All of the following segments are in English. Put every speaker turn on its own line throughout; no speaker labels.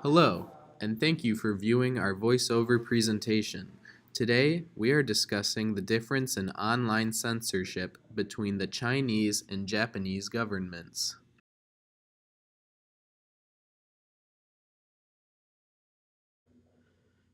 Hello, and thank you for viewing our voiceover presentation. Today, we are discussing the difference in online censorship between the Chinese and Japanese governments.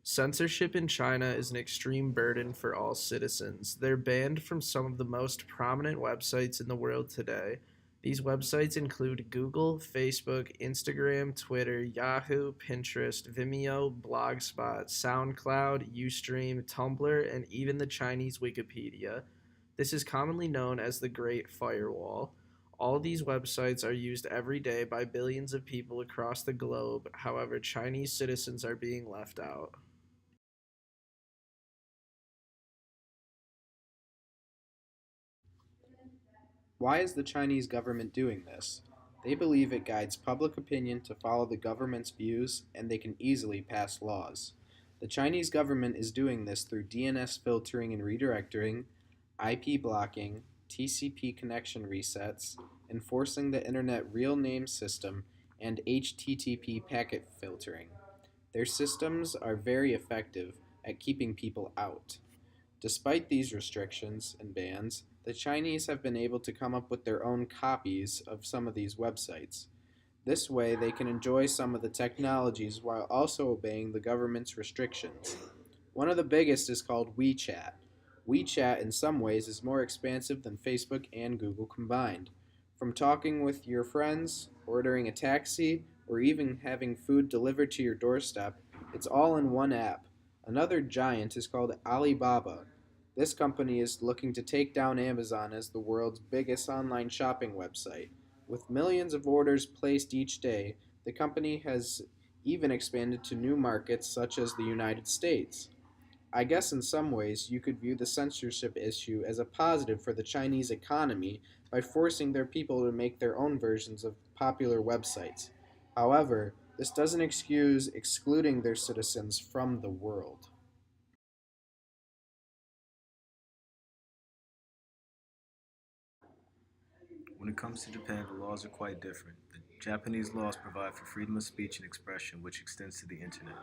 Censorship in China is an extreme burden for all citizens. They're banned from some of the most prominent websites in the world today. These websites include Google, Facebook, Instagram, Twitter, Yahoo, Pinterest, Vimeo, Blogspot, SoundCloud, Ustream, Tumblr, and even the Chinese Wikipedia. This is commonly known as the Great Firewall. All these websites are used every day by billions of people across the globe. However, Chinese citizens are being left out.
Why is the Chinese government doing this? They believe it guides public opinion to follow the government's views, and they can easily pass laws. The Chinese government is doing this through DNS filtering and redirecting, IP blocking, TCP connection resets, enforcing the Internet Real Name System, and HTTP packet filtering. Their systems are very effective at keeping people out. Despite these restrictions and bans, the Chinese have been able to come up with their own copies of some of these websites. This way, they can enjoy some of the technologies while also obeying the government's restrictions. One of the biggest is called WeChat. WeChat, in some ways, is more expansive than Facebook and Google combined. From talking with your friends, ordering a taxi, or even having food delivered to your doorstep, it's all in one app. Another giant is called Alibaba. This company is looking to take down Amazon as the world's biggest online shopping website. With millions of orders placed each day, the company has even expanded to new markets such as the United States. I guess in some ways you could view the censorship issue as a positive for the Chinese economy by forcing their people to make their own versions of popular websites. However, this doesn't excuse excluding their citizens from the world.
When it comes to Japan, the laws are quite different. The Japanese laws provide for freedom of speech and expression, which extends to the internet.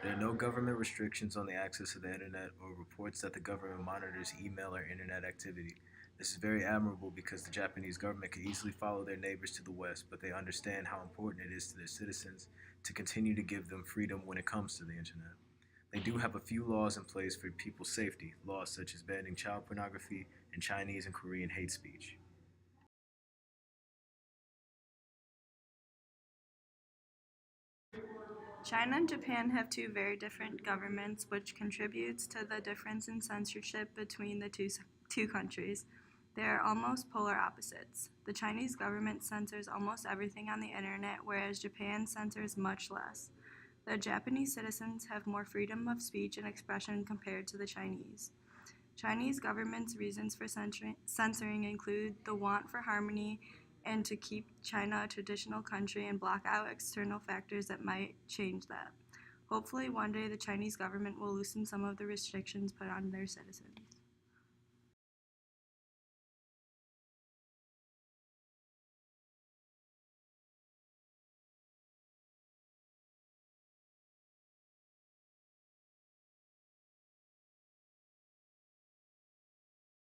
There are no government restrictions on the access to the internet or reports that the government monitors email or internet activity. This is very admirable because the Japanese government can easily follow their neighbors to the west, but they understand how important it is to their citizens to continue to give them freedom when it comes to the internet. They do have a few laws in place for people's safety, laws such as banning child pornography and Chinese and Korean hate speech.
China and Japan have two very different governments, which contributes to the difference in censorship between the two countries. They are almost polar opposites. The Chinese government censors almost everything on the internet, whereas Japan censors much less. The Japanese citizens have more freedom of speech and expression compared to the Chinese. Chinese government's reasons for censoring include the want for harmony and to keep China a traditional country and block out external factors that might change that. Hopefully, one day the Chinese government will loosen some of the restrictions put on their citizens.